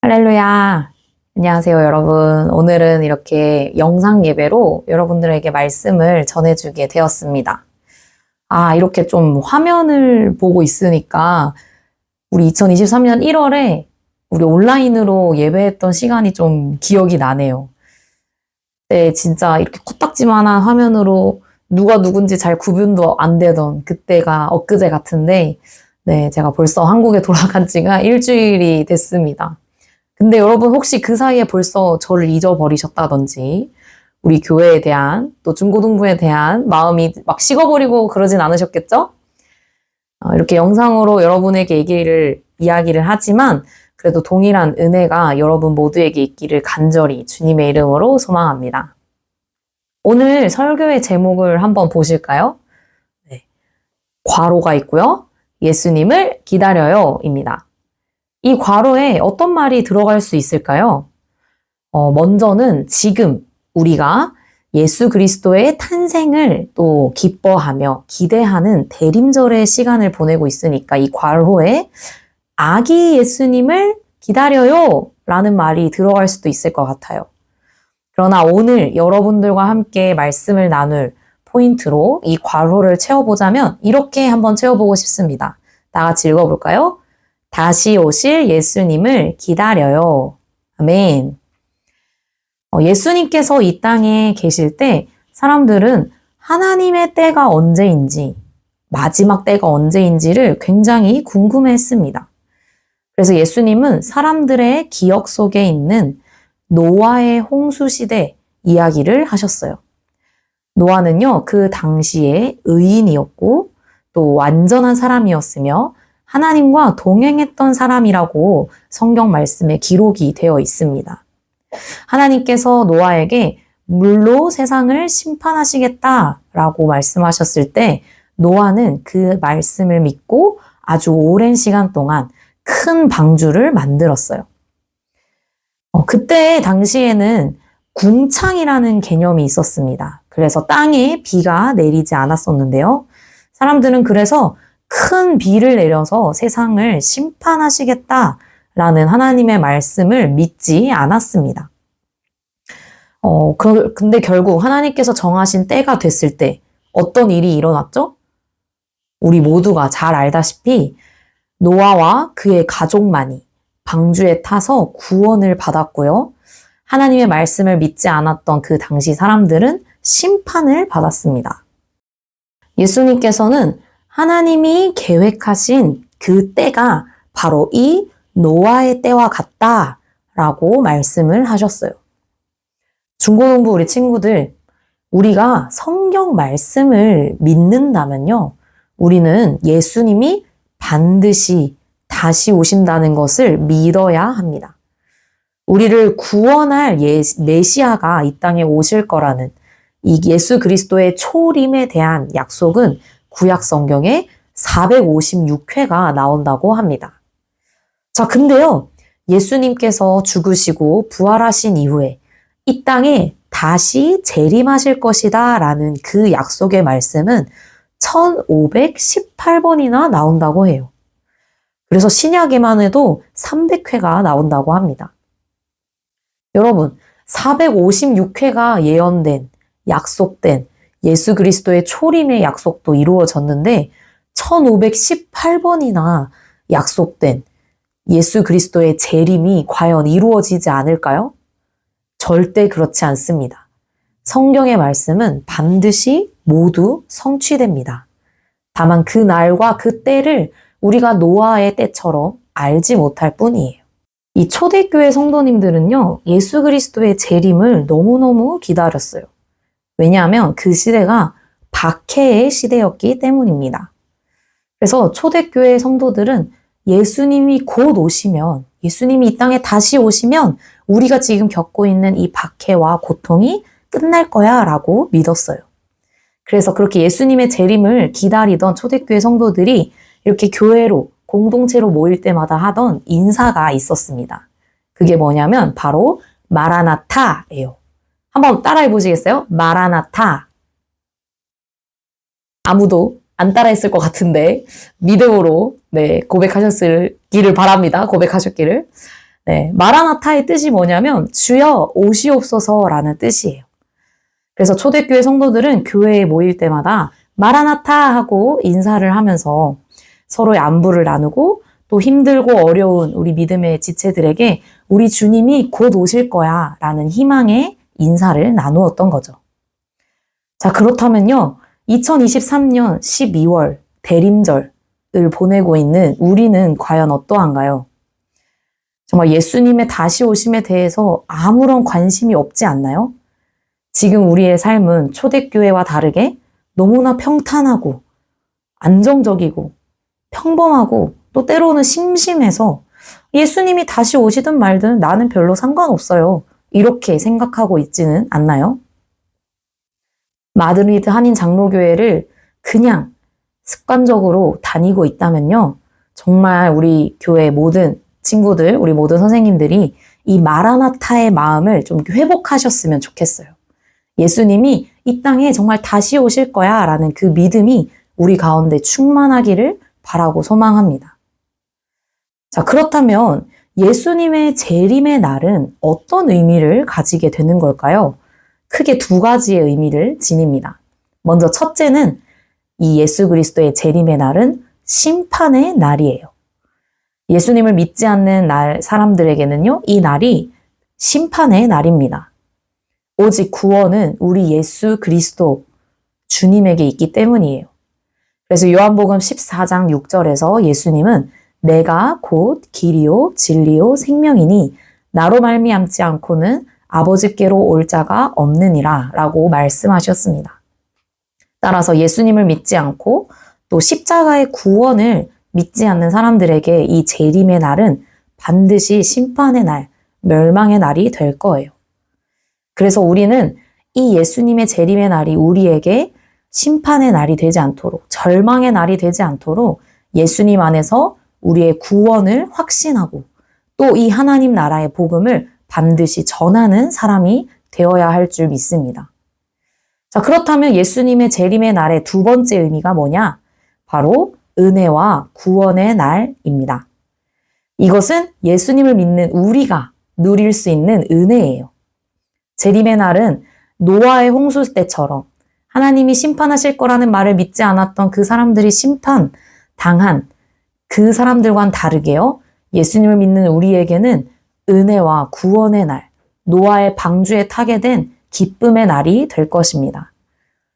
할렐루야. 안녕하세요, 여러분. 오늘은 이렇게 영상 예배로 여러분들에게 말씀을 전해주게 되었습니다. 이렇게 좀 화면을 보고 있으니까 우리 2023년 1월에 우리 온라인으로 예배했던 시간이 좀 기억이 나네요. 네, 진짜 이렇게 코딱지만한 화면으로 누가 누군지 잘 구분도 안 되던 그때가 엊그제 같은데, 네, 제가 벌써 한국에 돌아간 지가 일주일이 됐습니다. 근데 여러분 혹시 그 사이에 벌써 저를 잊어버리셨다든지 우리 교회에 대한 또 중고등부에 대한 마음이 막 식어버리고 그러진 않으셨겠죠? 이렇게 영상으로 여러분에게 이야기를 하지만 그래도 동일한 은혜가 여러분 모두에게 있기를 간절히 주님의 이름으로 소망합니다. 오늘 설교의 제목을 한번 보실까요? 네. 괄호가 있고요. 예수님을 기다려요 입니다. 이 괄호에 어떤 말이 들어갈 수 있을까요? 먼저는 지금 우리가 예수 그리스도의 탄생을 또 기뻐하며 기대하는 대림절의 시간을 보내고 있으니까 이 괄호에 아기 예수님을 기다려요 라는 말이 들어갈 수도 있을 것 같아요. 그러나 오늘 여러분들과 함께 말씀을 나눌 포인트로 이 괄호를 채워보자면 이렇게 한번 채워보고 싶습니다. 다 같이 읽어볼까요? 다시 오실 예수님을 기다려요. 아멘. 예수님께서 이 땅에 계실 때 사람들은 하나님의 때가 언제인지, 마지막 때가 언제인지를 굉장히 궁금해했습니다. 그래서 예수님은 사람들의 기억 속에 있는 노아의 홍수 시대 이야기를 하셨어요. 노아는요, 그 당시에 의인이었고 또 완전한 사람이었으며 하나님과 동행했던 사람이라고 성경 말씀에 기록이 되어 있습니다. 하나님께서 노아에게 물로 세상을 심판하시겠다라고 말씀하셨을 때 노아는 그 말씀을 믿고 아주 오랜 시간 동안 큰 방주를 만들었어요. 그때 당시에는 궁창이라는 개념이 있었습니다. 그래서 땅에 비가 내리지 않았었는데요. 사람들은 그래서 큰 비를 내려서 세상을 심판하시겠다라는 하나님의 말씀을 믿지 않았습니다. 근데 결국 하나님께서 정하신 때가 됐을 때 어떤 일이 일어났죠? 우리 모두가 잘 알다시피 노아와 그의 가족만이 방주에 타서 구원을 받았고요. 하나님의 말씀을 믿지 않았던 그 당시 사람들은 심판을 받았습니다. 예수님께서는 하나님이 계획하신 그 때가 바로 이 노아의 때와 같다라고 말씀을 하셨어요. 중고등부 우리 친구들, 우리가 성경 말씀을 믿는다면요, 우리는 예수님이 반드시 다시 오신다는 것을 믿어야 합니다. 우리를 구원할 메시아가 이 땅에 오실 거라는 이 예수 그리스도의 초림에 대한 약속은 구약 성경에 456회가 나온다고 합니다. 자, 근데요, 예수님께서 죽으시고 부활하신 이후에 이 땅에 다시 재림하실 것이다 라는 그 약속의 말씀은 1518번이나 나온다고 해요. 그래서 신약에만 해도 300회가 나온다고 합니다. 여러분, 456회가 예언된, 약속된 예수 그리스도의 초림의 약속도 이루어졌는데 1518번이나 약속된 예수 그리스도의 재림이 과연 이루어지지 않을까요? 절대 그렇지 않습니다. 성경의 말씀은 반드시 모두 성취됩니다. 다만 그 날과 그 때를 우리가 노아의 때처럼 알지 못할 뿐이에요. 이 초대교회 성도님들은요, 예수 그리스도의 재림을 너무너무 기다렸어요. 왜냐하면 그 시대가 박해의 시대였기 때문입니다. 그래서 초대교회 성도들은 예수님이 곧 오시면, 예수님이 이 땅에 다시 오시면 우리가 지금 겪고 있는 이 박해와 고통이 끝날 거야 라고 믿었어요. 그래서 그렇게 예수님의 재림을 기다리던 초대교회 성도들이 이렇게 교회로, 공동체로 모일 때마다 하던 인사가 있었습니다. 그게 뭐냐면 바로 마라나타예요. 한번 따라해 보시겠어요? 마라나타. 아무도 안 따라했을 것 같은데 믿음으로 고백하셨기를 바랍니다. 고백하셨기를. 네, 마라나타의 뜻이 뭐냐면 주여 오시옵소서라는 뜻이에요. 그래서 초대교회 성도들은 교회에 모일 때마다 마라나타 하고 인사를 하면서 서로의 안부를 나누고 또 힘들고 어려운 우리 믿음의 지체들에게 우리 주님이 곧 오실 거야 라는 희망의 인사를 나누었던 거죠. 자, 그렇다면요. 2023년 12월 대림절을 보내고 있는 우리는 과연 어떠한가요? 정말 예수님의 다시 오심에 대해서 아무런 관심이 없지 않나요? 지금 우리의 삶은 초대교회와 다르게 너무나 평탄하고 안정적이고 평범하고 또 때로는 심심해서 예수님이 다시 오시든 말든 나는 별로 상관없어요. 이렇게 생각하고 있지는 않나요? 마드리드 한인 장로교회를 그냥 습관적으로 다니고 있다면요. 정말 우리 교회 모든 친구들, 우리 모든 선생님들이 이 마라나타의 마음을 좀 회복하셨으면 좋겠어요. 예수님이 이 땅에 정말 다시 오실 거야 라는 그 믿음이 우리 가운데 충만하기를 바라고 소망합니다. 자, 그렇다면 예수님의 재림의 날은 어떤 의미를 가지게 되는 걸까요? 크게 두 가지의 의미를 지닙니다. 먼저 첫째는 이 예수 그리스도의 재림의 날은 심판의 날이에요. 예수님을 믿지 않는 사람들에게는요, 이 날이 심판의 날입니다. 오직 구원은 우리 예수 그리스도 주님에게 있기 때문이에요. 그래서 요한복음 14장 6절에서 예수님은 내가 곧 길이요 진리요 생명이니 나로 말미암지 않고는 아버지께로 올 자가 없느니라 라고 말씀하셨습니다. 따라서 예수님을 믿지 않고 또 십자가의 구원을 믿지 않는 사람들에게 이 재림의 날은 반드시 심판의 날, 멸망의 날이 될 거예요. 그래서 우리는 이 예수님의 재림의 날이 우리에게 심판의 날이 되지 않도록, 절망의 날이 되지 않도록 예수님 안에서 우리의 구원을 확신하고 또 이 하나님 나라의 복음을 반드시 전하는 사람이 되어야 할 줄 믿습니다. 자, 그렇다면 예수님의 재림의 날의 두 번째 의미가 뭐냐? 바로 은혜와 구원의 날입니다. 이것은 예수님을 믿는 우리가 누릴 수 있는 은혜예요. 재림의 날은 노아의 홍수 때처럼 하나님이 심판하실 거라는 말을 믿지 않았던 그 사람들이 심판당한 그 사람들과는 다르게요. 예수님을 믿는 우리에게는 은혜와 구원의 날, 노아의 방주에 타게 된 기쁨의 날이 될 것입니다.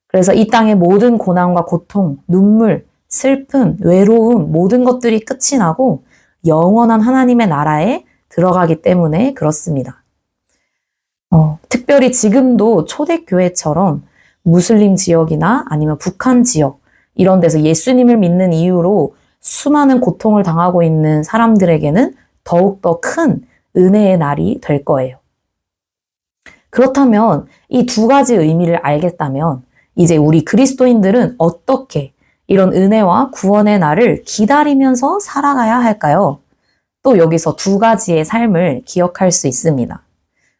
그래서 이 땅의 모든 고난과 고통, 눈물, 슬픔, 외로움 모든 것들이 끝이 나고 영원한 하나님의 나라에 들어가기 때문에 그렇습니다. 특별히 지금도 초대교회처럼 무슬림 지역이나 아니면 북한 지역 이런 데서 예수님을 믿는 이유로 수많은 고통을 당하고 있는 사람들에게는 더욱더 큰 은혜의 날이 될 거예요. 그렇다면 이 두 가지 의미를 알겠다면 이제 우리 그리스도인들은 어떻게 이런 은혜와 구원의 날을 기다리면서 살아가야 할까요? 또 여기서 두 가지의 삶을 기억할 수 있습니다.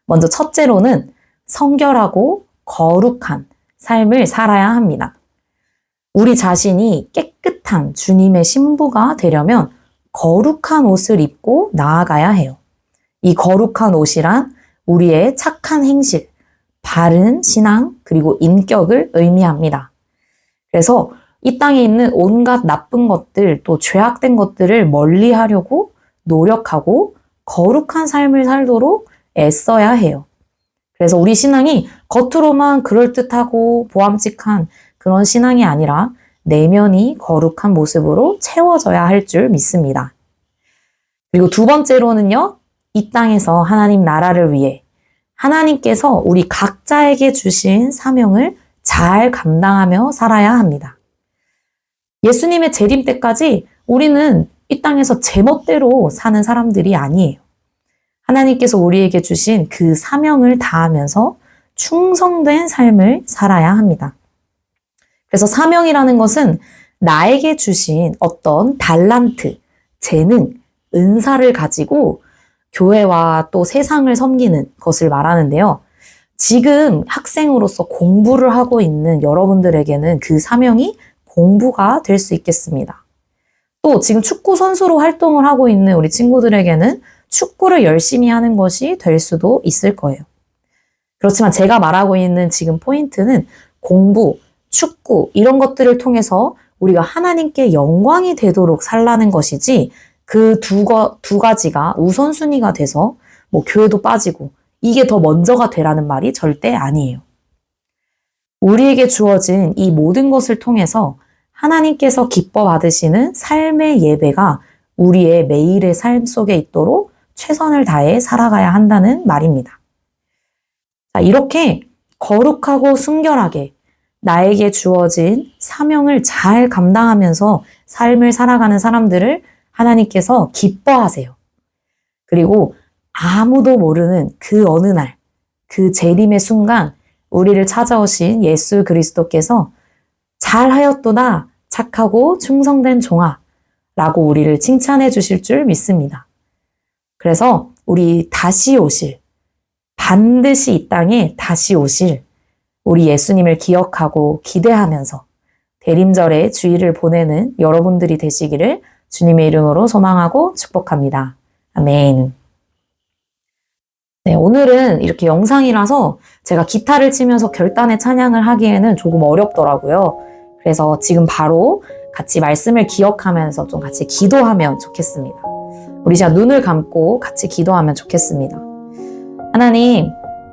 먼저 첫째로는 성결하고 거룩한 삶을 살아야 합니다. 우리 자신이 깨끗한 주님의 신부가 되려면 거룩한 옷을 입고 나아가야 해요. 이 거룩한 옷이란 우리의 착한 행실, 바른 신앙, 그리고 인격을 의미합니다. 그래서 이 땅에 있는 온갖 나쁜 것들, 또 죄악된 것들을 멀리 하려고 노력하고 거룩한 삶을 살도록 애써야 해요. 그래서 우리 신앙이 겉으로만 그럴듯하고 보암직한 그런 신앙이 아니라 내면이 거룩한 모습으로 채워져야 할 줄 믿습니다. 그리고 두 번째로는요, 이 땅에서 하나님 나라를 위해 하나님께서 우리 각자에게 주신 사명을 잘 감당하며 살아야 합니다. 예수님의 재림 때까지 우리는 이 땅에서 제멋대로 사는 사람들이 아니에요. 하나님께서 우리에게 주신 그 사명을 다하면서 충성된 삶을 살아야 합니다. 그래서 사명이라는 것은 나에게 주신 어떤 달란트, 재능, 은사를 가지고 교회와 또 세상을 섬기는 것을 말하는데요. 지금 학생으로서 공부를 하고 있는 여러분들에게는 그 사명이 공부가 될 수 있겠습니다. 또 지금 축구 선수로 활동을 하고 있는 우리 친구들에게는 축구를 열심히 하는 것이 될 수도 있을 거예요. 그렇지만 제가 말하고 있는 지금 포인트는 공부, 축구 이런 것들을 통해서 우리가 하나님께 영광이 되도록 살라는 것이지 그 두 가지가 우선순위가 돼서 뭐 교회도 빠지고 이게 더 먼저가 되라는 말이 절대 아니에요. 우리에게 주어진 이 모든 것을 통해서 하나님께서 기뻐 받으시는 삶의 예배가 우리의 매일의 삶 속에 있도록 최선을 다해 살아가야 한다는 말입니다. 자, 이렇게 거룩하고 순결하게 나에게 주어진 사명을 잘 감당하면서 삶을 살아가는 사람들을 하나님께서 기뻐하세요. 그리고 아무도 모르는 그 어느 날, 그 재림의 순간 우리를 찾아오신 예수 그리스도께서 잘하였도다 착하고 충성된 종아 라고 우리를 칭찬해 주실 줄 믿습니다. 그래서 우리 다시 오실, 반드시 이 땅에 다시 오실 우리 예수님을 기억하고 기대하면서 대림절에 주일을 보내는 여러분들이 되시기를 주님의 이름으로 소망하고 축복합니다. 아멘. 네, 오늘은 이렇게 영상이라서 제가 기타를 치면서 결단의 찬양을 하기에는 조금 어렵더라고요. 그래서 지금 바로 같이 말씀을 기억하면서 좀 같이 기도하면 좋겠습니다. 우리 진짜 눈을 감고 같이 기도하면 좋겠습니다. 하나님,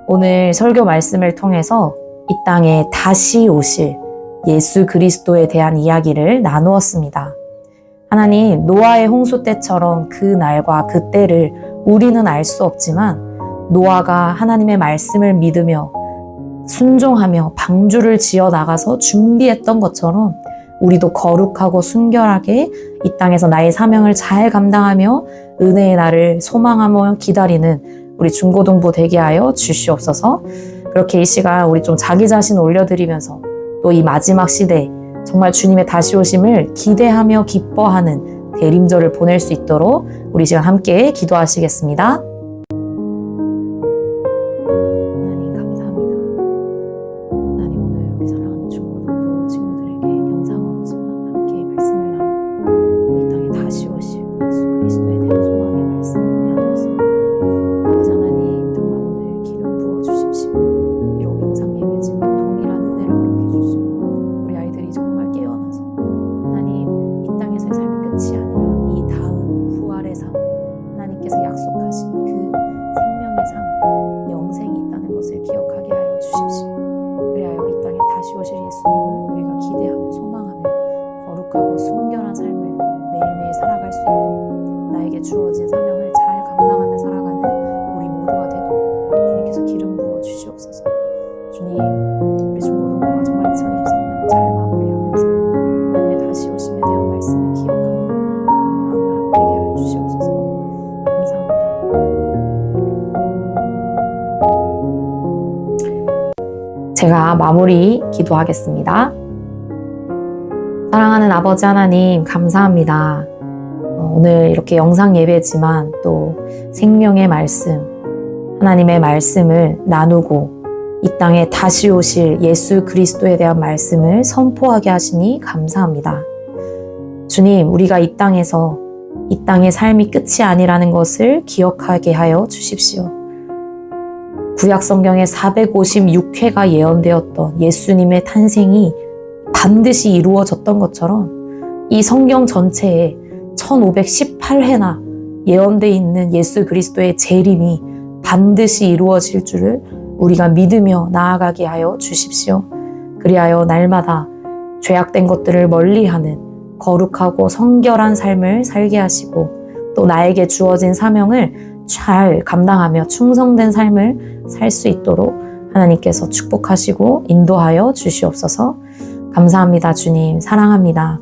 오늘 설교 말씀을 통해서 이 땅에 다시 오실 예수 그리스도에 대한 이야기를 나누었습니다. 하나님, 노아의 홍수 때처럼 그 날과 그 때를 우리는 알 수 없지만 노아가 하나님의 말씀을 믿으며 순종하며 방주를 지어 나가서 준비했던 것처럼 우리도 거룩하고 순결하게 이 땅에서 나의 사명을 잘 감당하며 은혜의 날을 소망하며 기다리는 우리 중고등부 되게 하여 주시옵소서. 그렇게 이 시간 우리 좀 자기 자신 올려드리면서 또 이 마지막 시대 정말 주님의 다시 오심을 기대하며 기뻐하는 대림절을 보낼 수 있도록 우리 시간 함께 기도하시겠습니다. 하나님 감사합니다. 하나님 오늘 우리 사랑하는 중고등부 친구들에게 영상으로지만 함께 말씀을 나누고 이 땅에 다시 오실 예수 그리스도에 대한 소망의 말씀을 나누었습니다. 아버지 하나님 정말 오늘 기름 부어 주십시오. 비록 영상 예배지만 동일한 은혜를 허락해 주시고 우리 아이들이 정말 깨어나서 하나님 이 땅에서의 삶이 끝이 아니라 이 다음 부활의 삶 하나님께서 약속하신 그 생명의 삶 영생이 있다는 것을 기억하게 하여 주십시오. 그리하여 이 땅에 다시 오실 예수님을 우리가 기대하며 소망하며 거룩하고 순결한 삶을 매일매일 살아갈 수 있도록 나에게 주어진 사명을 잘 감당하며 살아가는 우리 모두가 되도록 주님께서 기름 부어 주시옵소서. 주님, 우리 중고등부가 정말 2023년을 잘 마무리하면서 하나님의 다시 오심에 대한 말씀을 기억하는 그런 하루 되게 하여 주시옵소서. 감사합니다. 제가 마무리 기도하겠습니다. 사랑하는 아버지 하나님 감사합니다. 오늘 이렇게 영상 예배지만 또 생명의 말씀, 하나님의 말씀을 나누고 이 땅에 다시 오실 예수 그리스도에 대한 말씀을 선포하게 하시니 감사합니다. 주님, 우리가 이 땅에서 이 땅의 삶이 끝이 아니라는 것을 기억하게 하여 주십시오. 구약 성경에 456회가 예언되었던 예수님의 탄생이 반드시 이루어졌던 것처럼 이 성경 전체에 1518회나 예언되어 있는 예수 그리스도의 재림이 반드시 이루어질 줄을 우리가 믿으며 나아가게 하여 주십시오. 그리하여 날마다 죄악된 것들을 멀리하는 거룩하고 성결한 삶을 살게 하시고 또 나에게 주어진 사명을 잘 감당하며 충성된 삶을 살 수 있도록 하나님께서 축복하시고 인도하여 주시옵소서. 감사합니다. 주님, 사랑합니다.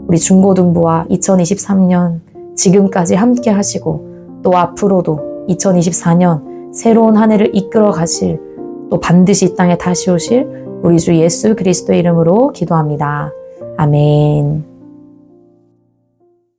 우리 중고등부와 2023년 지금까지 함께 하시고 또 앞으로도 2024년 새로운 한 해를 이끌어 가실 또 반드시 이 땅에 다시 오실 우리 주 예수 그리스도의 이름으로 기도합니다. 아멘.